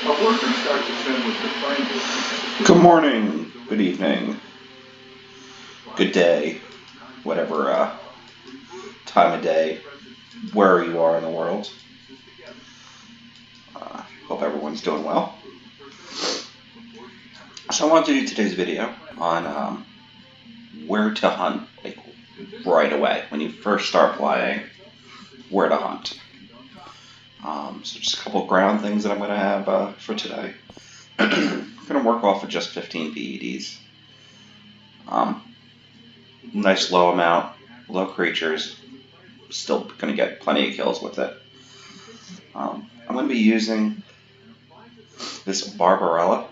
Good morning, good evening, good day, whatever time of day, wherever you are in the world. Hope everyone's doing well. So I want to do today's video on where to hunt, like right away when you first start playing, where to hunt. So just a couple of ground things that I'm going to have for today. I'm going to work off of just 15 PEDs. Nice low amount, low creatures. Still going to get plenty of kills with it. I'm going to be using this Barbarella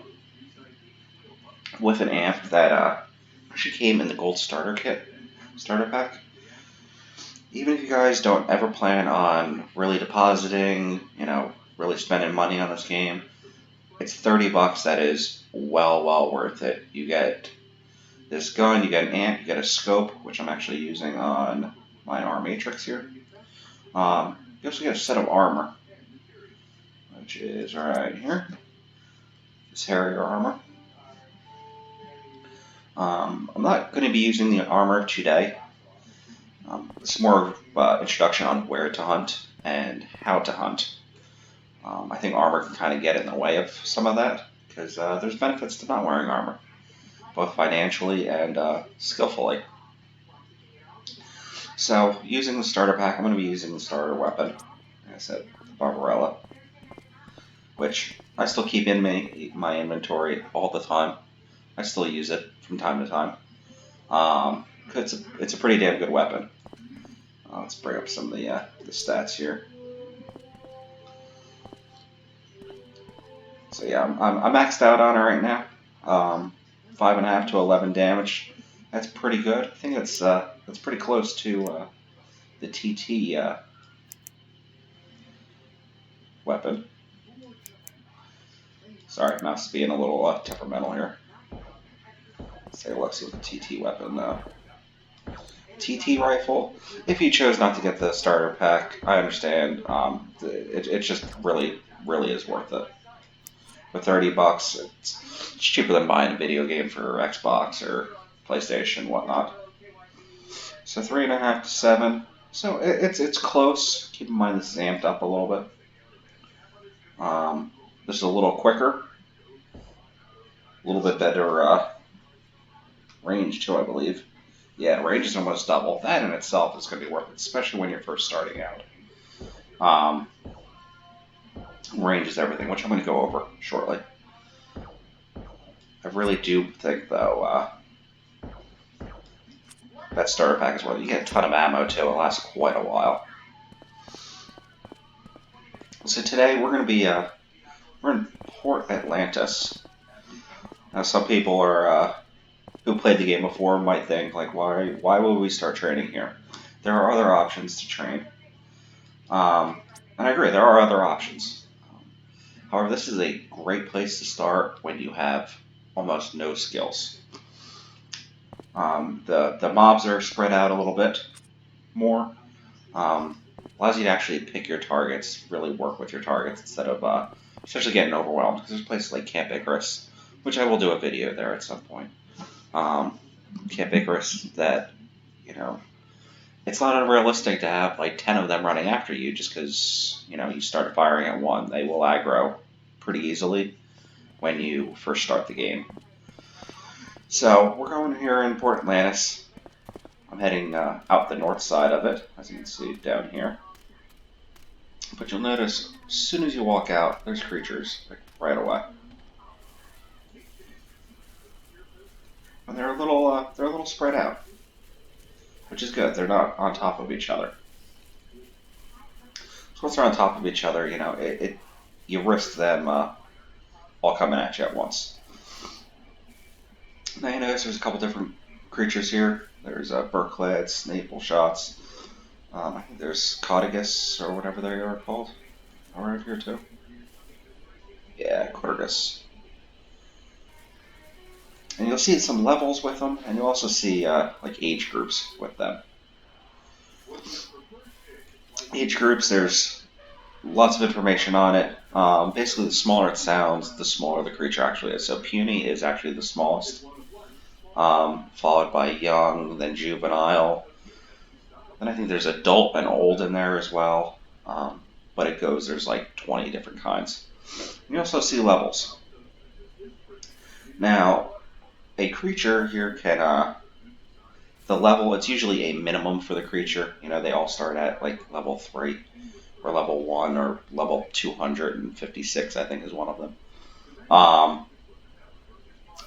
with an amp that actually came in the gold starter pack. Even if you guys don't ever plan on really depositing, really spending money on this game, it's $30 that is well worth it. You get this gun, you get an amp, you get a scope, which I'm actually using on my armor matrix here. You also get a set of armor, which is right here. This Harrier armor. I'm not going to be using the armor today. It's more of introduction on where to hunt and how to hunt. I think armor can kind of get in the way of some of that, because there's benefits to not wearing armor, both financially and skillfully. So, using the starter pack, I'm going to be using the starter weapon. Like I said, the Barbarella, which I still keep in my inventory all the time. I still use it from time to time. It's a pretty damn good weapon. Let's bring up some of the stats here. So yeah, I'm maxed out on it right now. 5.5 to 11 damage. That's pretty good. I think that's pretty close to the TT weapon. Sorry, mouse is being a little temperamental here. Let's take a look, see what the TT weapon. TT rifle. If you chose not to get the starter pack, I understand. It just really is worth it. For $30, it's cheaper than buying a video game for Xbox or PlayStation, whatnot. So 3.5 to 7. So it's close. Keep in mind this is amped up a little bit. This is a little quicker, a little bit better range too, I believe. Yeah, range is almost double. That in itself is going to be worth it, especially when you're first starting out. Range is everything, which I'm going to go over shortly. I really do think, though, that starter pack is worth it. You get a ton of ammo, too. It lasts quite a while. So today, we're going to be, we're in Port Atlantis. Now, some people are, who played the game before might think, like, why would we start training here? There are other options to train. And I agree, there are other options. However, this is a great place to start when you have almost no skills. The mobs are spread out a little bit more. Allows you to actually pick your targets, really work with your targets instead of essentially getting overwhelmed. Because there's places like Camp Icarus, which I will do a video there at some point. Camp Icarus that, it's not unrealistic to have like 10 of them running after you just because, you start firing at one. They will aggro pretty easily when you first start the game. So we're going here in Port Atlantis. I'm heading out the north side of it, as you can see down here. But you'll notice as soon as you walk out, there's creatures like, right away. And they're a little spread out, which is good. They're not on top of each other. So once they're on top of each other, you risk them all coming at you at once. Now you notice there's a couple different creatures here. There's Burklids, Maple Shots. I think there's Codigus, or whatever they are called. Around here too. Yeah, Codigus. And you'll see some levels with them, and you'll also see like age groups with them. Age groups, there's lots of information on it. Basically, the smaller it sounds, the smaller the creature actually is. So Puny is actually the smallest, followed by young, then juvenile. Then I think there's adult and old in there as well. But it goes, there's like 20 different kinds. You also see levels. Now, a creature here can, the level, it's usually a minimum for the creature. You know, they all start at like level 3 or level 1 or level 256, I think is one of them.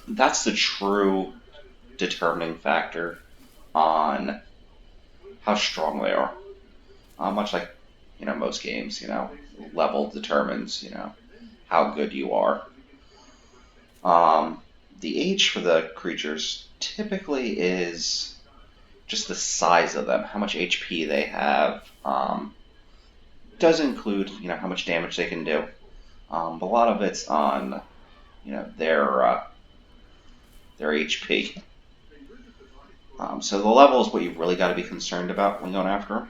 That's the true determining factor on how strong they are. Much like, you know, most games, you know, level determines, you know, how good you are. The age for the creatures typically is just the size of them, how much HP they have. Does include, you know, how much damage they can do. But a lot of it's on, you know, their HP. So the level is what you really got to be concerned about when going after them.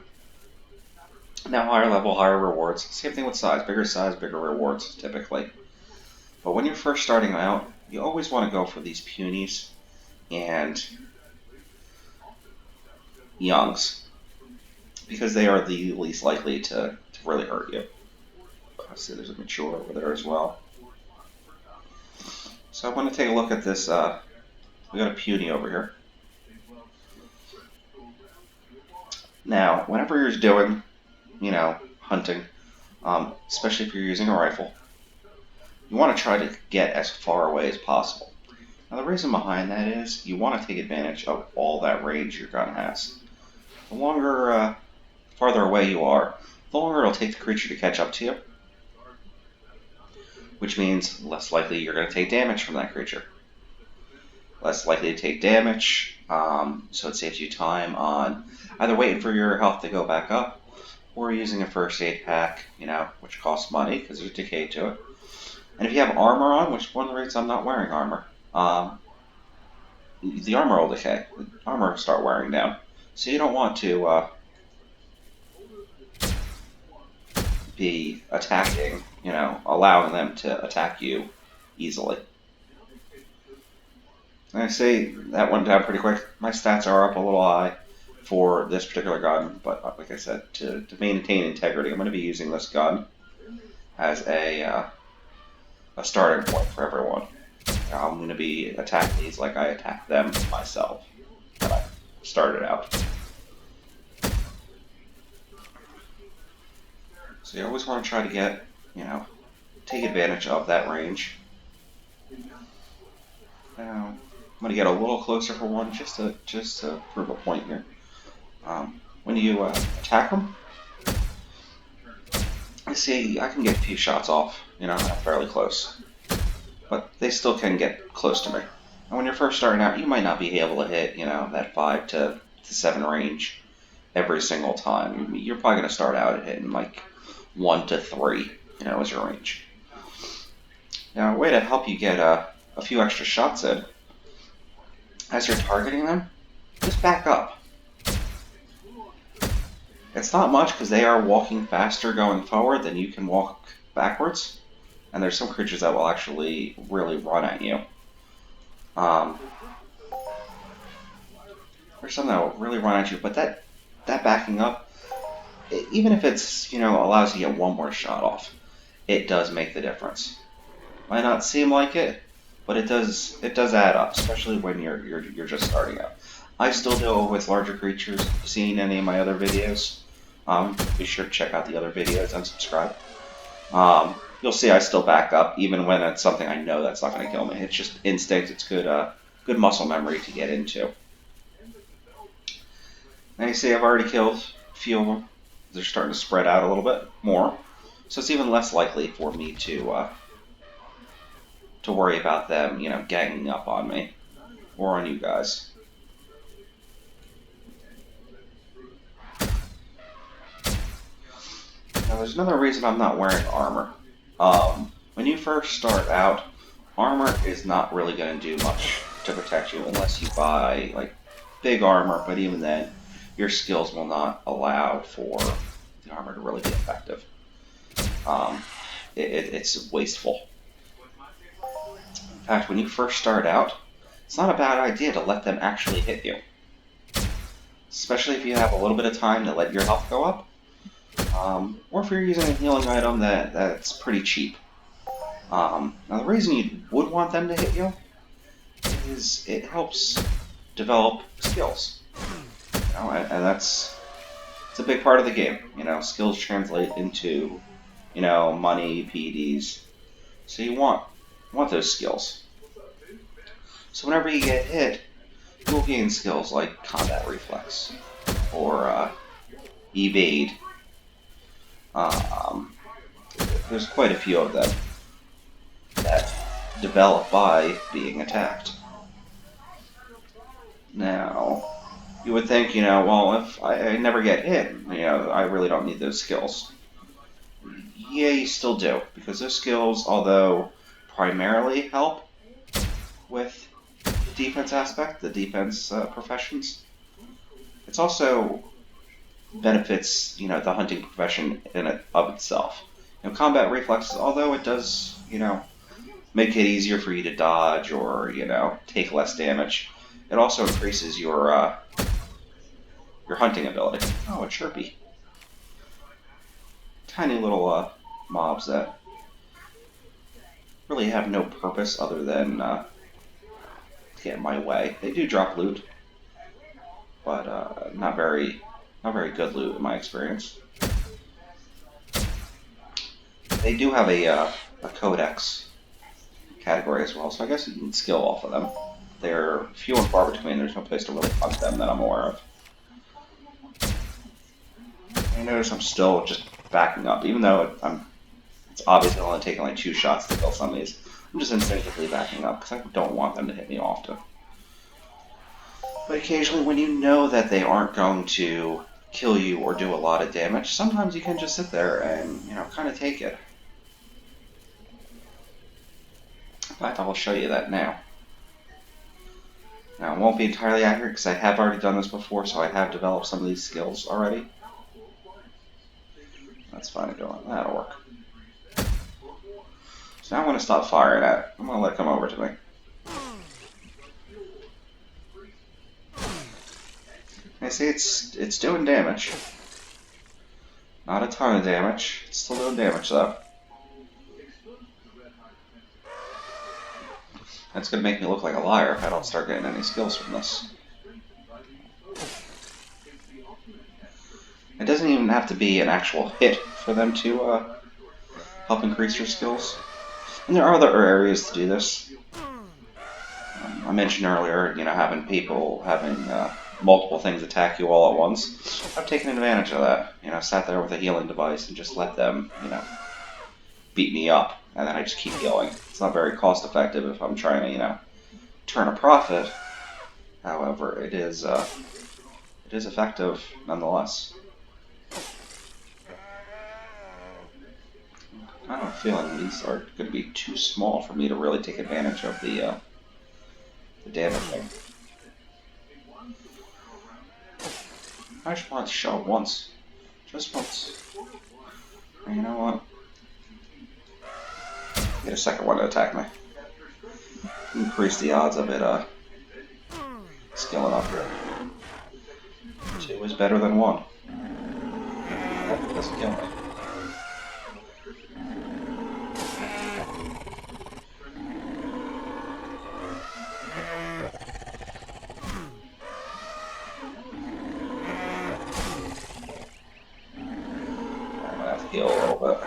Now, higher level, higher rewards. Same thing with size, bigger rewards, typically. But when you're first starting out, you always want to go for these punies and youngs, because they are the least likely to really hurt you. I see there's a mature over there as well. So I'm going to take a look at this. We got a puny over here. Now, whenever you're doing, you know, hunting, especially if you're using a rifle, you want to try to get as far away as possible. Now, the reason behind that is you want to take advantage of all that range your gun has. The longer, farther away you are, the longer it'll take the creature to catch up to you, which means less likely you're going to take damage from that creature. Less likely to take damage, so it saves you time on either waiting for your health to go back up or using a first aid pack, you know, which costs money because there's decay to it. And if you have armor on, which one of the reasons I'm not wearing armor, the armor will decay. The armor will start wearing down. So you don't want to be attacking, you know, allowing them to attack you easily. And I say that went down pretty quick. My stats are up a little high for this particular gun, but like I said, to maintain integrity, I'm going to be using this gun as a starting point for everyone. I'm going to be attacking these like I attack them myself when I started out. So you always want to try to get, you know, take advantage of that range. Now, I'm going to get a little closer for one, just to prove a point here. When you attack them, I see I can get a few shots off, you know, fairly close. But they still can get close to me. And when you're first starting out, you might not be able to hit, you know, that 5 to 7 range every single time. You're probably going to start out hitting like 1 to 3, you know, as your range. Now, a way to help you get a few extra shots in, as you're targeting them, just back up. It's not much because they are walking faster going forward than you can walk backwards. And there's some creatures that will actually really run at you. There's some that will really run at you, but that backing up, even if it's, you know, allows you to get one more shot off, it does make the difference. Might not seem like it, but it does add up, especially when you're just starting out. I still do it with larger creatures. If you've seen any of my other videos, be sure to check out the other videos and subscribe. You'll see I still back up, even when it's something I know that's not going to kill me. It's just instinct. It's good muscle memory to get into. Now you see I've already killed a few of them. They're starting to spread out a little bit more, so it's even less likely for me to worry about them, you know, ganging up on me or on you guys. Now there's another reason I'm not wearing armor. When you first start out, armor is not really going to do much to protect you unless you buy like big armor, but even then, your skills will not allow for the armor to really be effective. um, it's wasteful. In fact, when you first start out, it's not a bad idea to let them actually hit you. Especially if you have a little bit of time to let your health go up. Or if you're using a healing item that's pretty cheap. Now the reason you would want them to hit you is it helps develop skills. And it's a big part of the game. Skills translate into, money, PEDs. So you want those skills. So whenever you get hit, you'll gain skills like combat reflex or evade. There's quite a few of them that develop by being attacked. Now, you would think, well, if I never get hit, I really don't need those skills. Yeah, you still do, because those skills, although primarily help with the defense aspect, the defense professions, it's also benefits, the hunting profession in it of itself. Combat reflexes, although it does, make it easier for you to dodge or, take less damage, it also increases your hunting ability. Oh, a chirpy. Tiny little mobs that really have no purpose other than get in my way. They do drop loot, but not very good loot in my experience. They do have a codex category as well, so I guess you can skill off of them. They're few and far between. There's no place to really hunt them that I'm aware of. I notice I'm still just backing up, even though it's obviously only taking like 2 shots to kill some of these. I'm just instinctively backing up because I don't want them to hit me often. But occasionally, when you know that they aren't going to kill you or do a lot of damage, sometimes you can just sit there and, kind of take it. In fact, I will show you that now. Now, it won't be entirely accurate because I have already done this before, so I have developed some of these skills already. That's fine to go on. That'll work. So now I'm going to stop firing at it. I'm going to let it come over to me. I see it's doing damage. Not a ton of damage. It's still doing damage though. That's going to make me look like a liar if I don't start getting any skills from this. It doesn't even have to be an actual hit for them to help increase your skills. And there are other areas to do this. I mentioned earlier, having multiple things attack you all at once. I've taken advantage of that. Sat there with a healing device and just let them, beat me up. And then I just keep going. It's not very cost effective if I'm trying to, turn a profit. However, it is effective nonetheless. I have a feeling these are going to be too small for me to really take advantage of the damaging. I just want to show it once. Just once. And you know what? Get a second one to attack me. Increase the odds of it skilling up here. 2 is better than 1. That doesn't kill me. Heal a little bit.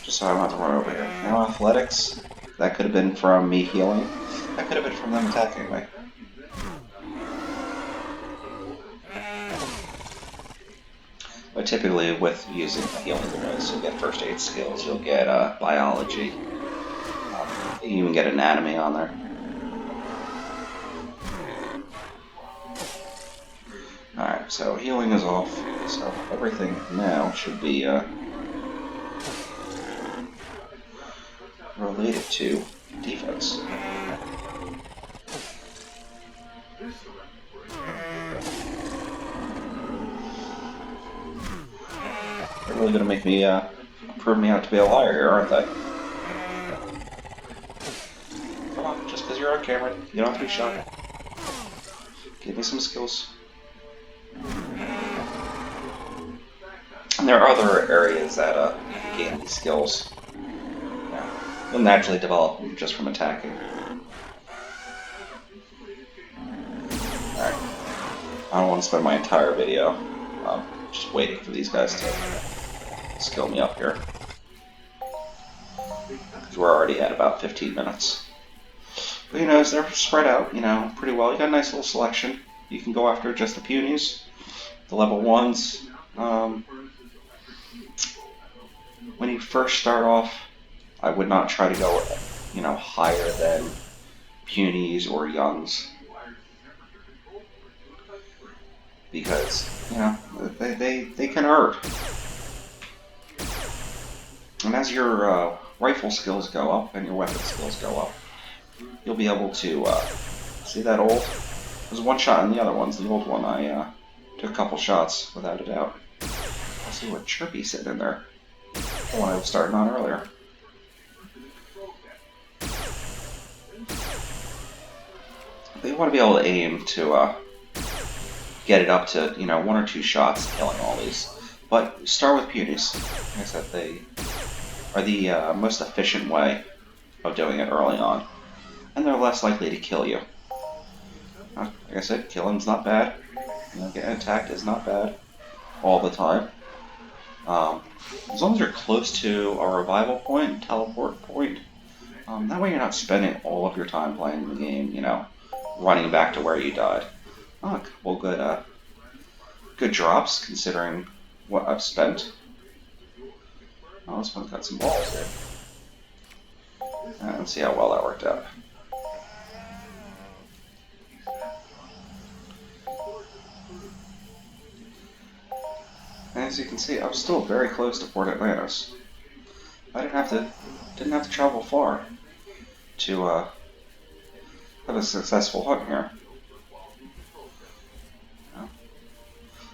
Just so I don't have to run over here. Now athletics, that could have been from me healing. That could have been from them attacking me. But typically with using the healing device, you'll get first aid skills, you'll get biology. You even get anatomy on there. Alright, so healing is off, so everything now should be related to defense. They're really gonna make me prove me out to be a liar here, aren't they? Come on, just because you're on camera, you don't have to be shy. Give me some skills. And there are other areas that you can gain these skills. Yeah. You'll naturally develop them just from attacking. Alright. I don't want to spend my entire video just waiting for these guys to skill me up here. Because we're already at about 15 minutes. But you know, as they're spread out, you know, pretty well. You got a nice little selection. You can go after just the Punies, the level 1s. When you first start off, I would not try to go, you know, higher than Punies or Youngs. Because, you know, they can hurt. And as your rifle skills go up and your weapon skills go up, you'll be able to, see that old? There's one shot in the other ones. The old one, I took a couple shots without a doubt. I'll see what Chirpy's sitting in there. The one I was starting on earlier. But you want to be able to aim to get it up to, you know, 1 or 2 shots killing all these. But start with Punies. Like I said, they are the most efficient way of doing it early on. And they're less likely to kill you. Like I said, killing's not bad. You know, getting attacked is not bad all the time. As long as you're close to a revival point, teleport point, that way you're not spending all of your time playing the game, you know, running back to where you died. Oh, well, good drops considering what I've spent. Oh, this one's got some balls here. Let's see how well that worked out. As you can see, I'm still very close to Port Atlantis. I didn't have to travel far to have a successful hunt here. You know,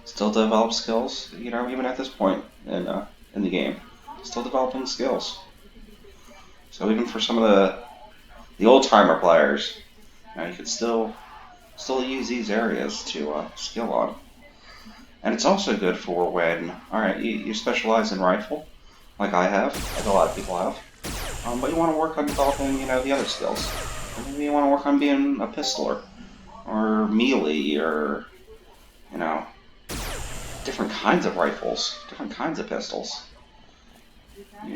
still develop skills, you know, even at this point in the game, still developing skills. So even for some of the old timer players, you know, you could still use these areas to skill on. And it's also good for when, alright, you specialize in rifle, like I have, like a lot of people have, but you want to work on developing, you know, the other skills. Maybe you want to work on being a pistoler, or melee, or, you know, different kinds of rifles, different kinds of pistols.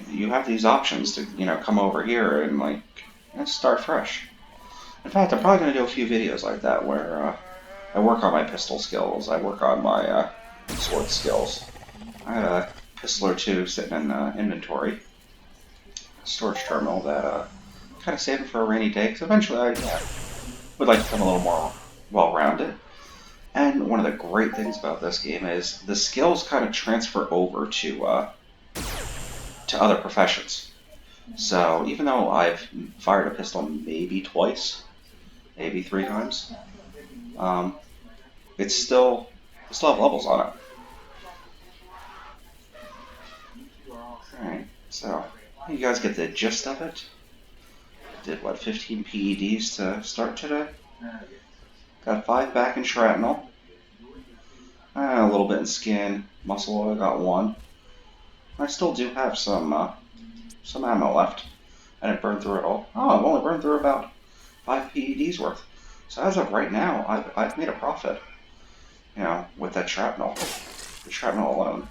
You have these options to, you know, come over here and, like, start fresh. In fact, I'm probably going to do a few videos like that where I work on my pistol skills, I work on my sword skills. I had a pistol or two sitting in inventory, storage terminal that kind of saving for a rainy day, because eventually I would like to become a little more well-rounded. And one of the great things about this game is the skills kind of transfer over to other professions. So even though I've fired a pistol maybe twice, maybe 3 times, it's still have levels on it. Alright, so you guys get the gist of it. Did what, 15 PEDs to start today? Got 5 back in shrapnel. A little bit in skin. Muscle oil, got 1. I still do have some ammo left. I didn't burn through it all. Oh, I've only burned through about 5 PEDs worth. So as of right now, I've made a profit. You know, with that shrapnel. The shrapnel alone.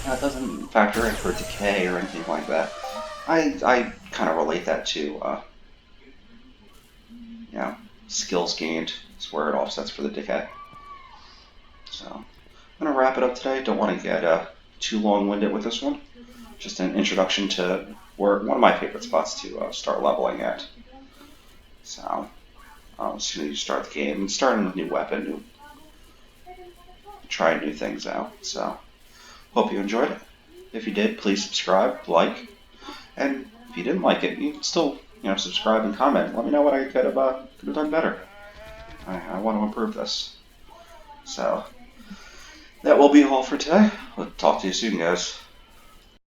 That doesn't factor in for decay or anything like that. I kind of relate that to, you know, skills gained. It's where it offsets for the decay. So, I'm going to wrap it up today. Don't want to get too long-winded with this one. Just an introduction to one of my favorite spots to start leveling at. So, as soon as you start the game, starting with a new weapon, trying new things out. So, hope you enjoyed it. If you did, please subscribe, like, and if you didn't like it, you can still, you know, subscribe and comment. Let me know what I could have done better. I want to improve this. So, that will be all for today. We'll talk to you soon, guys.